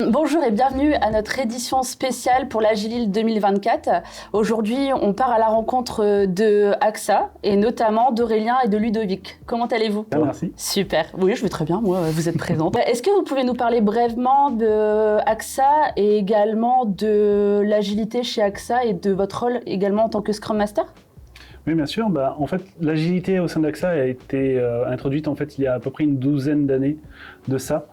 Bonjour et bienvenue à notre édition spéciale pour l'Agilil 2024. Aujourd'hui, on part à la rencontre de AXA et notamment d'Aurélien et de Ludovic. Comment allez-vous ? Bien, merci. Super. Oui, je vais très bien, moi, vous êtes présente. Est-ce que vous pouvez nous parler brièvement de AXA et également de l'agilité chez AXA et de votre rôle également en tant que Scrum Master ? Oui, bien sûr. En fait, l'agilité au sein d'AXA a été introduite il y a à peu près une douzaine d'années de ça.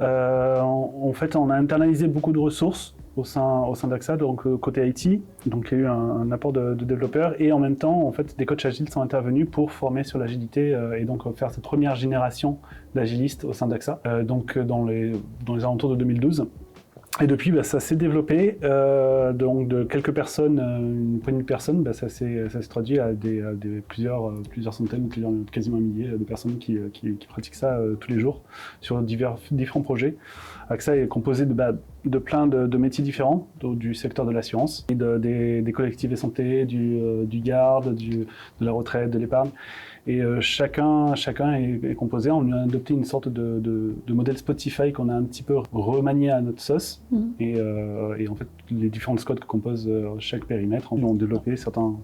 En fait, on a internalisé beaucoup de ressources au sein d'AXA, donc côté IT. Donc, il y a eu un apport de développeurs et en même temps, en fait, des coachs agiles sont intervenus pour former sur l'agilité et donc faire cette première génération d'agilistes au sein d'AXA, dans les alentours de 2012. Et depuis, ça s'est développé, donc de quelques personnes, une poignée de personnes, ça s'est traduit à plusieurs centaines, quasiment un millier de personnes qui pratiquent ça tous les jours sur différents projets. AXA est composé de plein de métiers différents, du secteur de l'assurance, des collectifs de santé, du garde, de la retraite, de l'épargne. Et chacun est composé. On a adopté une sorte de modèle Spotify qu'on a un petit peu remanié à notre sauce. Et en fait, les différentes squads que compose chaque périmètre ont développé certains.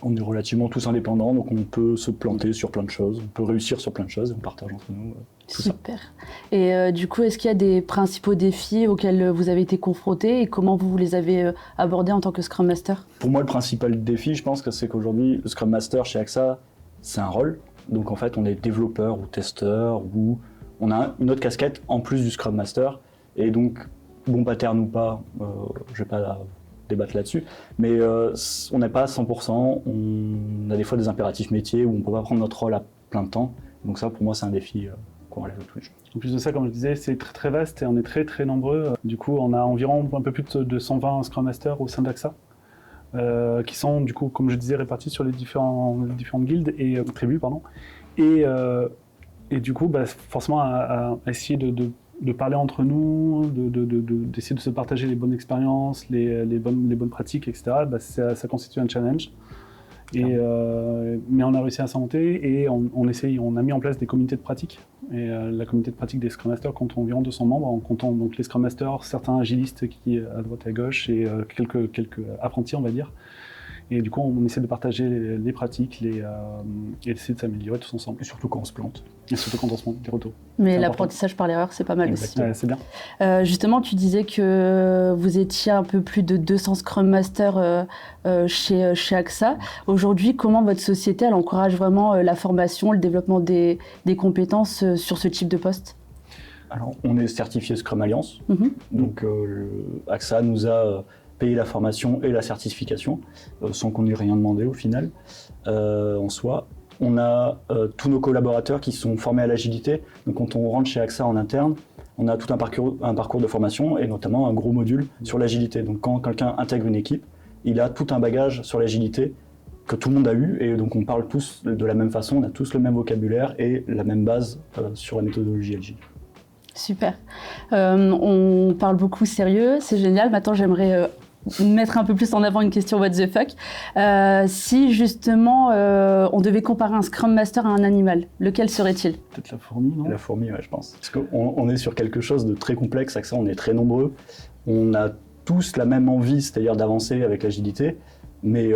On est relativement tous indépendants, donc on peut se planter sur plein de choses, on peut réussir sur plein de choses, on partage entre nous tout Super. Ça. Et du coup, est-ce qu'il y a des principaux défis auxquels vous avez été confrontés et comment vous les avez abordés en tant que Scrum Master ? Pour moi, le principal défi, je pense que c'est qu'aujourd'hui, le Scrum Master chez AXA, c'est un rôle. Donc en fait, on est développeur ou testeur ou on a une autre casquette en plus du Scrum Master. Et donc, bon pattern ou pas, je ne vais pas débattre là-dessus, mais on n'est pas à 100%. On a des fois des impératifs métiers où on ne peut pas prendre notre rôle à plein de temps. Donc ça, pour moi, c'est un défi qu'on relève tous les jours. En plus de ça, comme je disais, c'est très très vaste et on est très très nombreux. Du coup, on a environ un peu plus de 120 Scrum Masters au sein d'AXA. Qui sont du coup, comme je disais, répartis sur les différentes guildes et tribus, pardon. Et du coup, forcément, à essayer de parler entre nous, d'essayer de se partager les bonnes expériences, les bonnes pratiques, etc. Ça constitue un challenge. Mais on a réussi à s'en monter et on a mis en place des comités de pratique. Et la communauté de pratique des Scrum Masters compte environ 200 membres, en comptant donc les Scrum Masters, certains agilistes qui à droite et à gauche et quelques apprentis, on va dire. Et du coup, on essaie de partager les pratiques et essayer de s'améliorer tous ensemble. Et surtout quand on se plante. Et surtout quand on se plante, des retours. Mais l'apprentissage par l'erreur, c'est pas mal aussi. C'est bien. Justement, tu disais que vous étiez un peu plus de 200 Scrum Masters chez AXA. Aujourd'hui, comment votre société elle encourage vraiment la formation, le développement des compétences sur ce type de poste ? Alors, on est certifié Scrum Alliance. Donc, AXA nous a payer la formation et la certification, sans qu'on n'ait rien demandé au final, en soi. On a tous nos collaborateurs qui sont formés à l'agilité. Donc quand on rentre chez AXA en interne, on a tout un parcours de formation et notamment un gros module sur l'agilité. Donc quand quelqu'un intègre une équipe, il a tout un bagage sur l'agilité que tout le monde a eu et donc on parle tous de la même façon, on a tous le même vocabulaire et la même base sur la méthodologie agile. Super. On parle beaucoup sérieux, c'est génial. Maintenant, j'aimerais mettre un peu plus en avant une question what the fuck. Si justement on devait comparer un Scrum Master à un animal, lequel serait-il ? Peut-être la fourmi, non ? La fourmi, ouais, je pense. Parce qu'on est sur quelque chose de très complexe, AXA, on est très nombreux. On a tous la même envie, c'est-à-dire d'avancer avec l'agilité, mais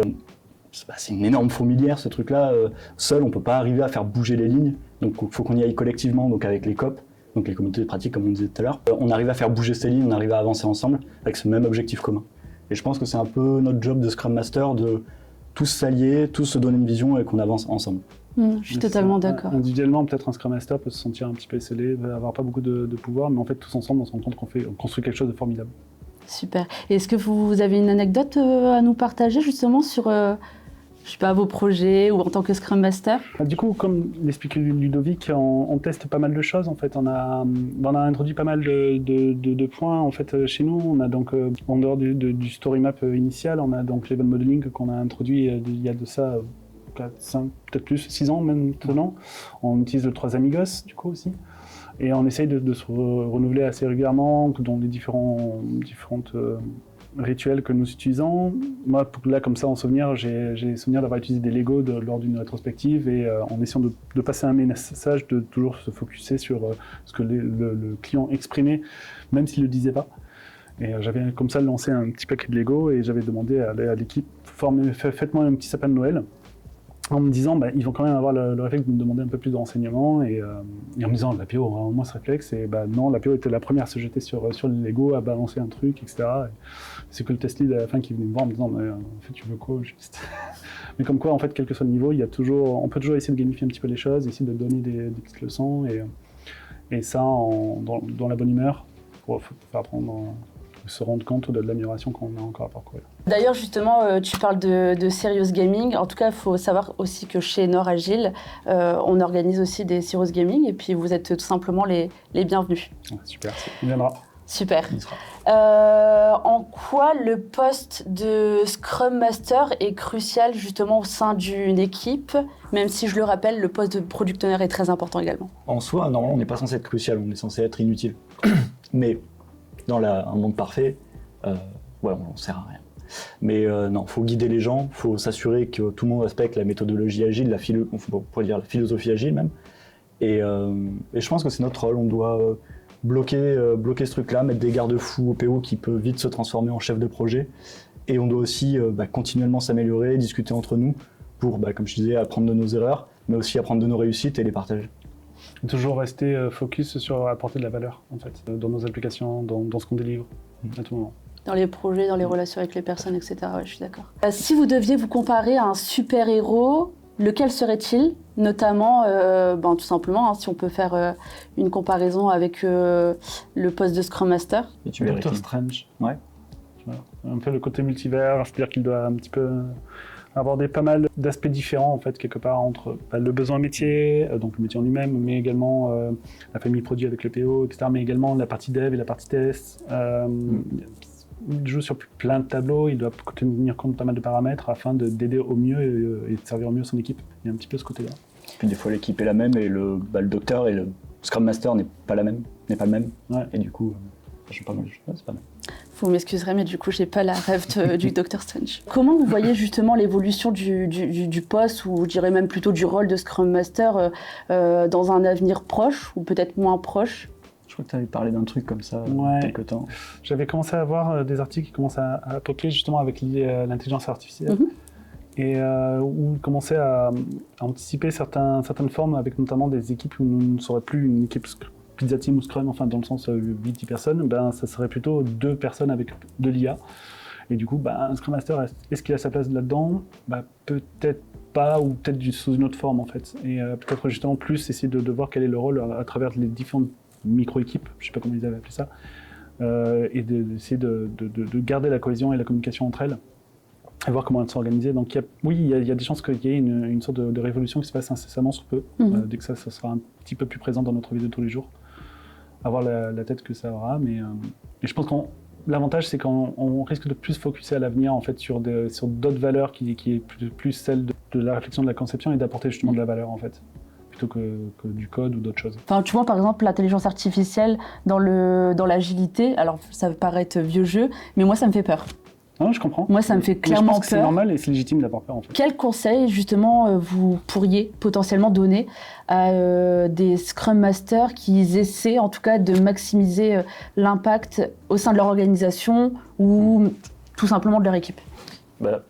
c'est une énorme fourmilière ce truc-là. Seul, on ne peut pas arriver à faire bouger les lignes, donc il faut qu'on y aille collectivement, donc avec les COP, donc les comités de pratique, comme on disait tout à l'heure. On arrive à faire bouger ces lignes, on arrive à avancer ensemble avec ce même objectif commun. Et je pense que c'est un peu notre job de Scrum Master de tous s'allier, tous se donner une vision et qu'on avance ensemble. Je suis totalement d'accord. Individuellement, peut-être un Scrum Master peut se sentir un petit peu esselé, va avoir pas beaucoup de pouvoir, mais en fait, tous ensemble, on se rend compte qu'on construit quelque chose de formidable. Super. Et est-ce que vous avez une anecdote à nous partager justement sur je sais pas, vos projets ou en tant que Scrum Master ? Du coup, comme l'expliquait Ludovic, on teste pas mal de choses en fait. On a introduit pas mal de points en fait chez nous. On a donc en dehors du story map initial, on a donc l'event modeling qu'on a introduit il y a de ça 4, 5, peut-être plus, 6 ans même maintenant. On utilise le 3 Amigos du coup aussi. Et on essaye de se renouveler assez régulièrement dans les différentes rituels que nous utilisons. Moi, là, comme ça, en souvenir, j'ai souvenir d'avoir utilisé des Lego lors d'une rétrospective et en essayant de passer un message, de toujours se focuser sur ce que le client exprimait, même s'il ne le disait pas. Et j'avais comme ça lancé un petit paquet de Lego et j'avais demandé à l'équipe, faites-moi un petit sapin de Noël. En me disant, ils vont quand même avoir le réflexe de me demander un peu plus de renseignements et en me disant, l'APO aura au moins ce réflexe et non, l'APO était la première à se jeter sur le Lego, à balancer un truc, etc. Et c'est que le test lead à la fin qui venait me voir en me disant, en fait, tu veux quoi juste Mais comme quoi, en fait, quel que soit le niveau, on peut toujours essayer de gamifier un petit peu les choses, essayer de donner des petites leçons et ça dans la bonne humeur pour faire apprendre, se rendre compte de l'amélioration qu'on a encore à parcourir. D'ailleurs, justement, tu parles de serious gaming. En tout cas, il faut savoir aussi que chez Nord Agile, on organise aussi des serious gaming et puis vous êtes tout simplement les bienvenus. Super, il viendra. Super. En quoi le poste de Scrum Master est crucial justement au sein d'une équipe, même si je le rappelle, le poste de Product Owner est très important également. En soi, normalement, on n'est pas censé être crucial, on est censé être inutile. Mais dans un monde parfait, on n'en sert à rien. Mais non, il faut guider les gens, il faut s'assurer que tout le monde respecte la méthodologie agile, on pourrait dire la philosophie agile même. Et je pense que c'est notre rôle, on doit bloquer ce truc-là, mettre des garde-fous au PO qui peut vite se transformer en chef de projet. Et on doit aussi continuellement s'améliorer, discuter entre nous pour, comme je disais, apprendre de nos erreurs, mais aussi apprendre de nos réussites et les partager. Toujours rester focus sur apporter de la valeur, en fait, dans nos applications, dans ce qu'on délivre, à tout moment. Dans les projets, dans les relations avec les personnes, etc. Ouais, je suis d'accord. Si vous deviez vous comparer à un super-héros, lequel serait-il ? Notamment, tout simplement, si on peut faire une comparaison avec le poste de Scrum Master. Doctor Strange. Ouais. Un peu le côté multivers, c'est-à-dire qu'il doit un petit peu aborder pas mal d'aspects différents, en fait, quelque part, entre le besoin métier, donc le métier en lui-même, mais également la famille produit avec le PO, etc., mais également la partie dev et la partie test. Il joue sur plein de tableaux, il doit tenir compte de pas mal de paramètres afin d'aider au mieux et de servir au mieux son équipe. Il y a un petit peu ce côté-là. Puis des fois l'équipe est la même et le docteur et le Scrum Master n'est pas le même. Ouais. Et du coup, je sais pas mal. Ouais, c'est pas mal. Vous m'excuserez, mais du coup, j'ai pas la rêve du Dr Strange. Comment vous voyez justement l'évolution du poste, ou je dirais même plutôt du rôle de Scrum Master dans un avenir proche, ou peut-être moins proche ? Je crois que tu avais parlé d'un truc comme ça il y a quelques temps. J'avais commencé à voir des articles qui commencent à popper justement avec l'intelligence artificielle. Et où on commençait à anticiper certaines formes, avec notamment des équipes où nous ne serait plus une équipe Pizza Team ou Scrum, enfin dans le sens 8-10 personnes, ça serait plutôt 2 personnes avec de l'IA. Et du coup, un Scrum Master, est-ce qu'il a sa place là-dedans ? Peut-être pas, ou peut-être sous une autre forme en fait. Et peut-être justement plus essayer de voir quel est le rôle à travers les différentes micro-équipes, je ne sais pas comment ils avaient appelé ça, et d'essayer de garder la cohésion et la communication entre elles. Et voir comment elles sont organisées. Donc il y a des chances qu'il y ait une sorte de révolution qui se fasse incessamment sous peu, dès que ça sera un petit peu plus présent dans notre vie de tous les jours. Avoir la tête que ça aura, mais je pense que l'avantage c'est qu'on risque de plus focuser à l'avenir en fait sur d'autres valeurs qui est plus celle de la réflexion de la conception et d'apporter justement de la valeur en fait, plutôt que du code ou d'autres choses. Enfin, tu vois, par exemple, l'intelligence artificielle dans l'agilité, alors ça peut paraître vieux jeu, mais moi ça me fait peur. Non, je comprends. Moi, ça me fait clairement peur. C'est normal et c'est légitime d'avoir peur en fait. Quels conseils, justement, vous pourriez potentiellement donner à des Scrum Masters qui essaient, en tout cas, de maximiser l'impact au sein de leur organisation ou tout simplement de leur équipe ?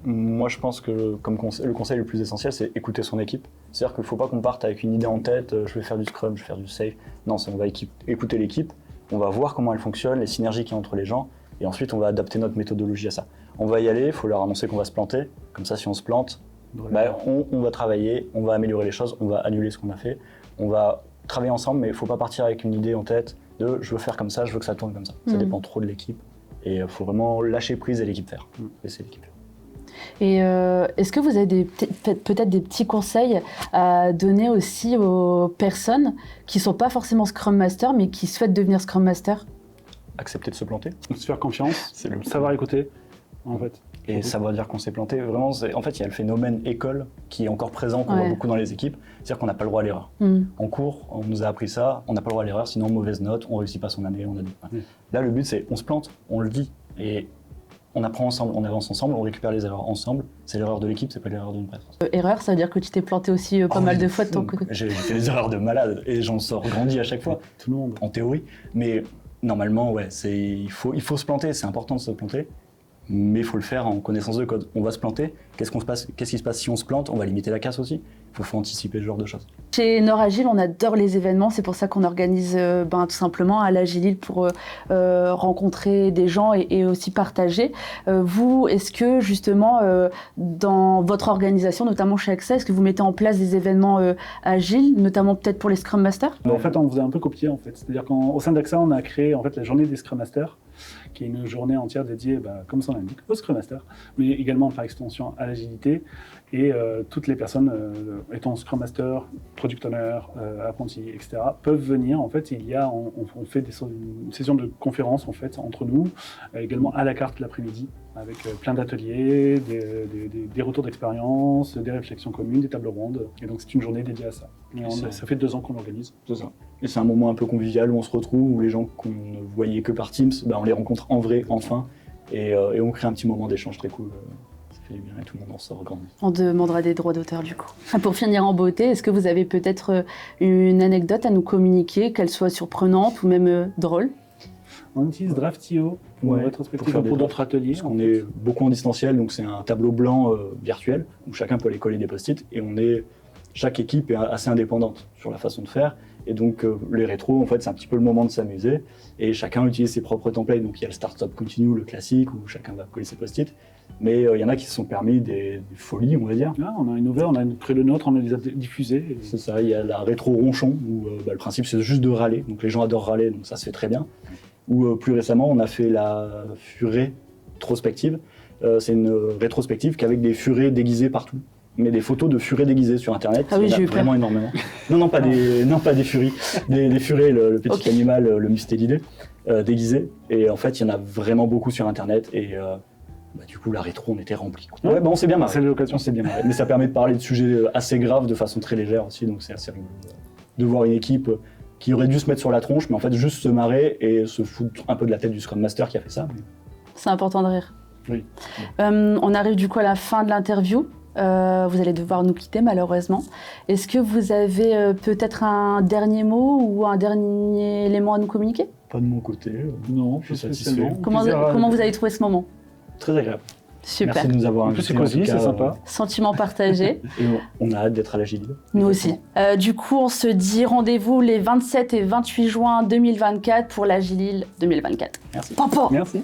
Moi, je pense que le conseil le plus essentiel, c'est écouter son équipe. C'est-à-dire qu'il ne faut pas qu'on parte avec une idée en tête, je vais faire du Scrum, je vais faire du Safe. Non, on va écouter l'équipe, on va voir comment elle fonctionne, les synergies qu'il y a entre les gens, et ensuite on va adapter notre méthodologie à ça. On va y aller, il faut leur annoncer qu'on va se planter, comme ça si on se plante, on va travailler, on va améliorer les choses, on va annuler ce qu'on a fait, on va travailler ensemble, mais il ne faut pas partir avec une idée en tête de je veux faire comme ça, je veux que ça tourne comme ça. Ça dépend trop de l'équipe, et il faut vraiment lâcher prise et l'équipe faire, laisser l'équipe faire. Et est-ce que vous avez peut-être des petits conseils à donner aussi aux personnes qui ne sont pas forcément Scrum Master, mais qui souhaitent devenir Scrum Master ? Accepter de se planter. Se faire confiance, savoir écouter, en fait. Et savoir dire qu'on s'est planté. Vraiment, en fait, il y a le phénomène école qui est encore présent, qu'on voit beaucoup dans les équipes. C'est-à-dire qu'on n'a pas le droit à l'erreur. En cours, on nous a appris ça, on n'a pas le droit à l'erreur, sinon mauvaise note, on ne réussit pas son année. Là, le but, c'est on se plante, on le dit. Et on apprend ensemble, on avance ensemble, on récupère les erreurs ensemble. C'est l'erreur de l'équipe, c'est pas l'erreur d'une personne. Erreur, ça veut dire que tu t'es planté aussi pas mal de fois de ton côté. J'ai fait des erreurs de malade et j'en sors grandi à chaque fois. Tout le monde. En théorie. Mais normalement, ouais, il faut se planter, c'est important de se planter. Mais il faut le faire en connaissance de code. On va se planter, qu'est-ce qui se passe si on se plante? On va limiter la casse aussi. Il faut anticiper ce genre de choses. Chez Nord Agile, on adore les événements, c'est pour ça qu'on organise tout simplement à l'Agile pour rencontrer des gens et aussi partager. Vous, est-ce que justement dans votre organisation, notamment chez AXA, est-ce que vous mettez en place des événements agiles, notamment peut-être pour les Scrum Masters? En fait, on vous a un peu copié en fait. C'est-à-dire qu'au sein d'AXA, on a créé en fait la journée des Scrum Masters, qui est une journée entière dédiée, comme son l'indique, au Scrum Master, mais également par extension à l'agilité. Et toutes les personnes étant Scrum Master, Product Owner, apprenti, etc., peuvent venir. En fait, on fait une session de conférence en fait entre nous, également à la carte l'après-midi, avec plein d'ateliers, des retours d'expérience, des réflexions communes, des tables rondes. Et donc c'est une journée dédiée à ça. Ça fait 2 ans qu'on l'organise. C'est ça. Et c'est un moment un peu convivial où on se retrouve, où les gens qu'on ne voyait que par Teams, on les rencontre en vrai, enfin, et on crée un petit moment d'échange très cool. Ça fait bien et tout le monde en sort grandi. On demandera des droits d'auteur du coup. Pour finir en beauté, est-ce que vous avez peut-être une anecdote à nous communiquer, qu'elle soit surprenante ou même drôle? On utilise Draftio pour rétrospective pour d'autres ateliers. Parce qu'on est beaucoup en distanciel, donc c'est un tableau blanc virtuel où chacun peut aller coller des post-it et chaque équipe est assez indépendante sur la façon de faire. Et donc les rétros, en fait, c'est un petit peu le moment de s'amuser et chacun utilise ses propres templates. Donc il y a le Start Stop Continue, le classique où chacun va coller ses post-it. Mais il y en a qui se sont permis des folies, on va dire. Ah, on a innové, on a créé le nôtre, on les a diffusés. C'est ça, il y a la rétro ronchon où le principe c'est juste de râler. Donc les gens adorent râler, donc ça se fait très bien. Ou plus récemment, on a fait la furée rétrospective. C'est une rétrospective qu'avec des furets déguisés partout. Mais des photos de furets déguisés sur Internet, ah oui, il y en a vraiment énormément. Non, pas des furies. Des furets, le petit animal, le mustélidé, déguisé. Et en fait, il y en a vraiment beaucoup sur Internet. Et du coup, la rétro, on était remplis. Ouais, on s'est bien marré. C'est l'occasion. On s'est bien marré. Mais ça permet de parler de sujets assez graves de façon très légère aussi. Donc c'est assez rigolo de voir une équipe qui aurait dû se mettre sur la tronche, mais en fait juste se marrer et se foutre un peu de la tête du Scrum Master qui a fait ça. C'est important de rire. Oui. On arrive du coup à la fin de l'interview. Vous allez devoir nous quitter malheureusement. Est-ce que vous avez peut-être un dernier mot ou un dernier élément à nous communiquer? Pas de mon côté. Non, je suis satisfait. Comment vous avez trouvé ce moment? Très agréable. Super. Merci de nous avoir invités. C'est cosy, c'est sympa. Sentiment partagé. Et on a hâte d'être à l'Agile. Nous aussi. Du coup, on se dit rendez-vous les 27 et 28 juin 2024 pour l'Agile 2024. Merci. Pampo. Merci.